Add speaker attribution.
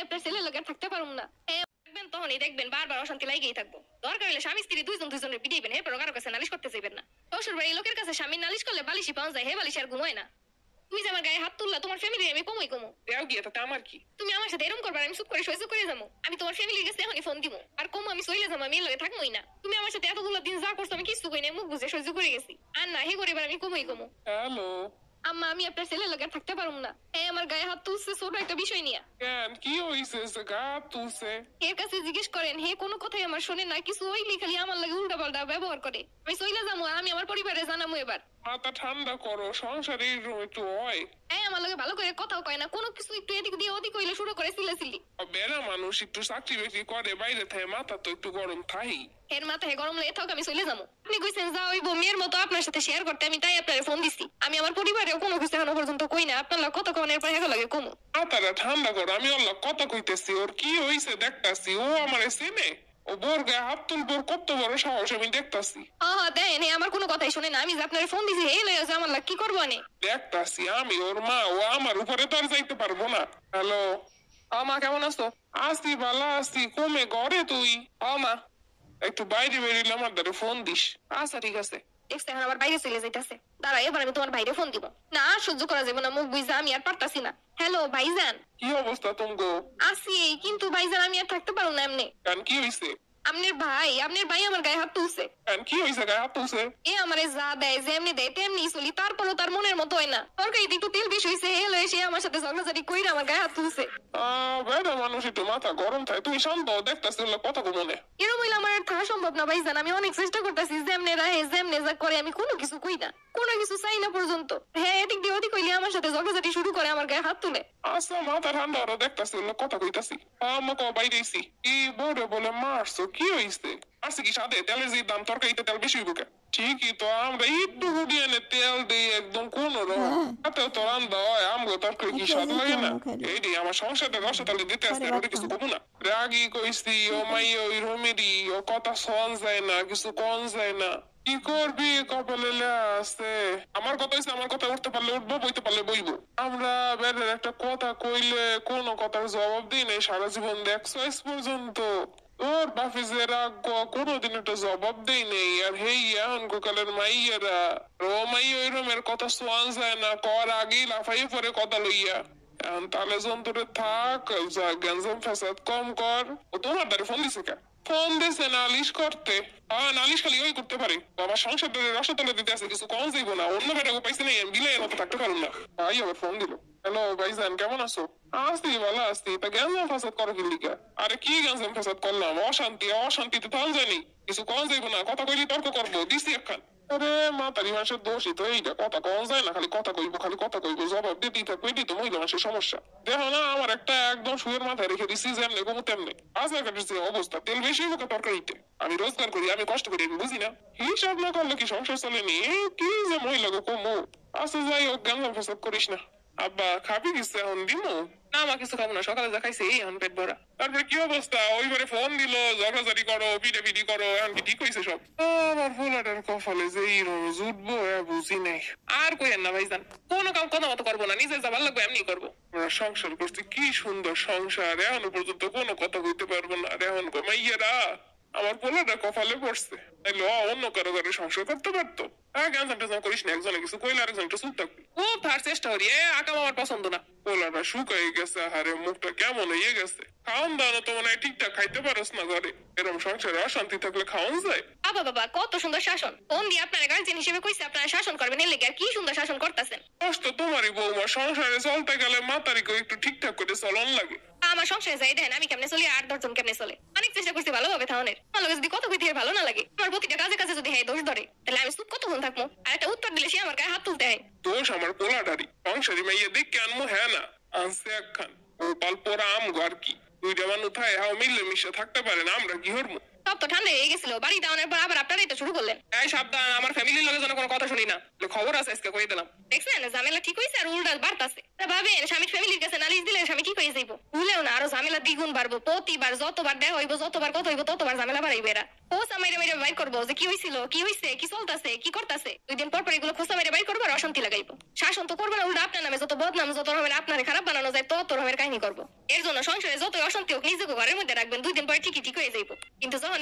Speaker 1: আপনার ছেলের লগে থাকতে পারুম না। দেখবেন তখনই দেখবেন বারবার অশান্তি লাগেই থাকবো। দরকার হলে স্বামী স্ত্রী দুইজনের পিটাইবেন, এরপর কারো কাছে নালিশ করতে চাইবেন না। শ্বশুর বাড়ির লোকের কাছে স্বামী নালিশ করলে বালিশি পাওয়া যায়, হে বালিশ আর ঘুমায় না। তুমি যে আমার গায়ে হাত তুললা, তোমার ফ্যামিলি আমি কমই কমো
Speaker 2: দেও গিয়ে তাতে আমার কি?
Speaker 1: তুমি আমার সাথে এরকম করবার, আমি চুপ করে সহ্য করে যাবো। আমি তোমার ফ্যামিলির কাছে এখনই ফোন দিব, আর কম আমি চলে যাবো, আমি এর লগে থাকবোই না। তুমি আমার সাথে এতগুলো দিন যা করছো আমি কিছু কই না, মুখ বুঝে সহ্য করে গেছি। আর না হে করিবার আমি কমই কমো।
Speaker 2: হ্যালো
Speaker 1: আম্মা, আমি আপনার ছেলের লগে থাকতে পারুম না। আমার গায়ে হাত তুলছে ছোট একটা বিষয় নিয়ে।
Speaker 2: কেন কি হইছে? গা তুলছে?
Speaker 1: এর কাছে জিজ্ঞেস করেন, হে কোনো কথাই আমার শোনে না। কিছু হইলে খালি আমার লাগে উল্টা পাল্টা ব্যবহার করে। আমি চইলা যাবো, আর আমি আমার পরিবারে জানাবো এবার।
Speaker 2: মাথা ঠান্ডা করো, সংসারে একটু হয়।
Speaker 1: আমার লাগে ভালো করে কথাও কয় না, কোনো কিছু একটু এদিক দিয়ে ওদিক হইলে শুরু করে সিলাসিলি।
Speaker 2: বেড়া মানুষ একটু চাকরি বাকরি করে বাইরে থাকে, মাথা তো একটু গরম থাই।
Speaker 1: এর মাথায় গরম লেগে থাক, আমি চলে যাবো। আপনি কইছেন যা ওই মেয়ের মতো আপনার সাথে শেয়ার করতে, আমি তাই আপনার ফোন দিছি। আমি আমার পরিবারেও কোনো কিছু এখনো পর্যন্ত কই না। আপনার লাগে কত কনের পর হেগো লাগে কমু।
Speaker 2: মাথাটা ঠান্ডা করো, আমি ওর কথা কইতেছি। ওর কি হইছে দেখতাছি। ও আমার চেনে, ও বোর গায়ে হাত তুলবো, কত বড় সাহস আমি দেখতাছি।
Speaker 1: হ্যাঁ দেন, আমার কোনো কথাই শুনে না। আমি যে আপনার ফোন দিছি এই লয়ে আমার লাগে কি করবো নে
Speaker 2: দেখতাছি। আমি ওর মা, ও আমার উপরে তো আর যাইতে পারবো না। হ্যালো মা, কেমন আছো? আছি ভালো আছি। কমে ঘরে তুই? মা একটু বাইরে বেরিয়ে আমার দ্বারা ফোন দিস। আচ্ছা ঠিক আছে।
Speaker 1: দেখছে এখন আবার বাইরে চলে যাইতেছে। দাঁড়া, এবার আমি তোমার ভাইরে ফোন দিব। না সহ্য করা যাবে না, মুখ বুঝা আমি আর পারতাছি না। হ্যালো ভাইজান।
Speaker 2: কি অবস্থা তুমগো?
Speaker 1: আছি, কিন্তু ভাইজান আমি আর থাকতে পারবো না এমনি।
Speaker 2: কেন কি হইছে?
Speaker 1: আপনার ভাই আমার গায়ে হাত তুলছে।
Speaker 2: কেন কি হইছে? গায়ে হাত তুলছে?
Speaker 1: আমারে যা দেয় যেমনি দেয় তেমনি চলি, তারপরও তার মনের মতো হয় না। তরকারিতে একটু তেল বেশি হয়েছে, সে আমার সাথে ঝগড়াঝাটি কইরা আমার গায়ে হাত তুলছে।
Speaker 2: বেড়া মানুষ একটু মাথা গরম থাকে। তুমি শান্ত দেখতাছি কথা মনে।
Speaker 1: এরম হইলে আমার আর থাকা সম্ভব না ভাইজান। আমি অনেক চেষ্টা করতেছি, যেমনে রাহে যেমনে যা করে আমি কোনো কিছু কই না, কোনো কিছু চাই না পর্যন্ত। এদিক দিয়ে ওদিক কইলে আমার সাথে ঝগড়াঝাটি শুরু করে, আমার গায়ে হাত তুলে।
Speaker 2: আচ্ছা মাথা ঠান্ডা ওরা দেখতাছি কথা কইতাছি। আমাকে বাইরেছি কি বলে বলে মারছো? কি হইছে? আছে কি সাদে তেলের যে দাম, তরকারিতে তেল বেশি হইব কেন? ঠিকই তো, আমরা একটু হুডিয়ে তেল দিই একদম কোন রকম তো রান্না হয়। আমগো তরকারি কি স্বাদ লাগে না? এই রে আমার সংসারটা রসাতালে দিতে আসতে আর কিছু কমু না। রাগি কইছি ও মাই ওই রমেরি, ও কথা শোন যায় না, কিছু কন যায় না। কি করবি? কপালে আছে। আমার কথা হইছে, আমার কথা উঠতে পারলে উঠবো, বইতে পারলে বইবো। আমরা বেড়ের একটা কথা কইলে কোন কথার জবাব দিই নাই সারা জীবন। দেখছো আজ পর্যন্ত ওর বাপি যে রাগ কোনোদিন একটা জবাব দেই নেই। আর হেই এখন গোকালের মাইয়েরা ও মাই ওই রমের কথা শোয়ান যায় না, কর আগেই লাফাই পরে কথা লইয়া। এখন তাহলে যন্ত্রে থাক, যা গ্যাঞ্জাম ফ্যাসাদ কম কর। ও তোমার দ্বারা ফোন দিছে কে? ফোন দিছে নালিশ করতে। নালিশ খালি ওই করতে পারে। বাবা সংসার রসতলে দিতে আছে, কিছু কম যাইব না। অন্য বেটাকে পাইছে না, বিলের মতো থাকতে পারুন না। ভাই আবার ফোন দিল। হ্যালো ভাইজান, কেমন আছো? আসছি ভালো আসছি। তা গ্যাঞ্জাম ফ্যাসাদ করো কি লিগা? আরে কি গ্যাঞ্জাম ফ্যাসাদ করলাম? অশান্তিতে থাল যায়নি, কিছু কম যাইব না। কথা কইলি তর্ক করবো, দিছি একখান। আরে মাতারি মানুষের দোষই তো এইটা, কথা কম যায় না, খালি কথা কইবো জবাব দিতেই থাকবে। এটাই তো মহিলা মানুষের সমস্যা। দেখো না আমার একটা একদম শুয়ের মাথায় রেখে দিছি, যেমনি কমু তেমনি। বাজার ঘাটের যে অবস্থা, তেল বেশি মুখে তরকারিতে। আমি রোজগার করি, আমি কষ্ট করি, আমি বুঝি না। হিসাব না করলে কি সংসার চলেনি? কি যে মহিলাকে কমু। আচ্ছা যাই হোক, গ্যাঞ্জাম ফেসাদ করিস না। আব্বা খাবি কিছু এখন দিমু? না মা, কিছু খাবো না, সকালে যা খাইছি এই এখন পেট ভরা। তারপরে কি অবস্থা? ওইবারে ফোন দিল, ঝগড়াঝাটি করো, পিটাপিটি করো, এখন কি ঠিক হয়েছে সব? আমার ফোলাটার কপালে যে জুটবো বুঝি নাই। আর কইেন না ভাইজান, কোনো কাম কথা মতো করবো না, নিজে যাবার লাগবে এমনি করবো। আমরা সংসার করছি, কি সুন্দর সংসার, এখনো পর্যন্ত কোনো কথা বলতে পারবো না। আর এখন মাইয়েরা আমার পোলাটা কপালে পড়ছে, তাইলে অন্য কারো ঘরে সংসার করতে পারতো। করিস না, একজনে কিছু কইলে আরেকজন একটু চুপ থাকবি। ও তার চেষ্টা করি, আকাম আমার পছন্দ না। পোলাটা শুকাই গেছে, হারে মুখটা কেমন হয়ে গেছে। খাওয়ান দাওয়ানো তো মনে হয় ঠিকঠাক খাইতে পারস না ঘরে। এরকম সংসারে অশান্তি থাকলে খাওয়ান যায়?
Speaker 1: বাবা কত সুন্দর শাসন। ফোন দিয়ে আপনার গার্জেন হিসেবে কইছে আপনারা শাসন করবেন, এর লেগে আর কি সুন্দর শাসন করতেছেন।
Speaker 2: কষ্ট তোমারই বৌমা, সংসারে চলতে গেলে মাতারিকে একটু ঠিকঠাক করে চলন লাগে।
Speaker 1: আমার সংসারে যাই দেন, আমি কেমনে চলি আর 10 জন কেমনে চলে। অনেক চেষ্টা করছি ভালোভাবে থাউনের। আমার লগে যদি কত কইতে ভালো না লাগে, আমার প্রতিটা কাজে কাজে যদি দোষ ধরে, তাহলে আমি চুপ কতক্ষণ থাকবো? আর একটা উত্তর দিলে সে আমার গায়ে হাত তুলতে হয়।
Speaker 2: দোষ আমার পোলাটারি। সংসারী মাইয়া দেখে আনমু, হ্যাঁ না আনছে একখান ও পাল পোড়া আম আর কি। দুইটা মানুষ থায় হাও মিলে মিশে থাকতে পারে না, আমরা কি হরমু?
Speaker 1: সব তো ঠান্ডা হয়ে গেছিল, বাড়ি দেওয়ানোর পর আবার আপনারাই তো শুরু করলেন।
Speaker 2: এই সাবধান, আমার ফ্যামিলির লোকের জন্য কোনো কথা শুনি না, খবর আছে আজকে কই দিলাম।
Speaker 1: দেখছেন ঝামেলা ঠিক হয়েছে আর উল্টা বাড়তাছে। ভাবেন স্বামীর ফ্যামিলির কাছে নালিশ দিলে স্বামী ঠিক হয়ে যাইবো, ভুলেও না আরো ঝামেলা দ্বিগুণ বাড়বো। প্রতিবার যতবার দেওয়া হইব, যতবার কথা হইব, ততবার ঝামেলা বাড়াইবে এরা। খোঁচা মাইরে মাইরে বাইর করবো যে কি হয়েছিল, কি হয়েছে, কি চলতেছে, কি করতেছে। 2 দিন পর পর এগুলো খোঁচা মাইরে বাইর করবো আর অশান্তি লাগাইবো। শাসন তো করবো না, উল্টা আপনার নামে যত বদনাম, যত রকমের আপনারে খারাপ বানানো যায় তত রকমের কাহিনী করবো। এর জন্য সংসারে যতই অশান্তি হোক নিজেকে ঘরের মধ্যে রাখবেন, 2 দিন পরে ঠিকই ঠিক হয়ে যাইবো। কিন্তু যখন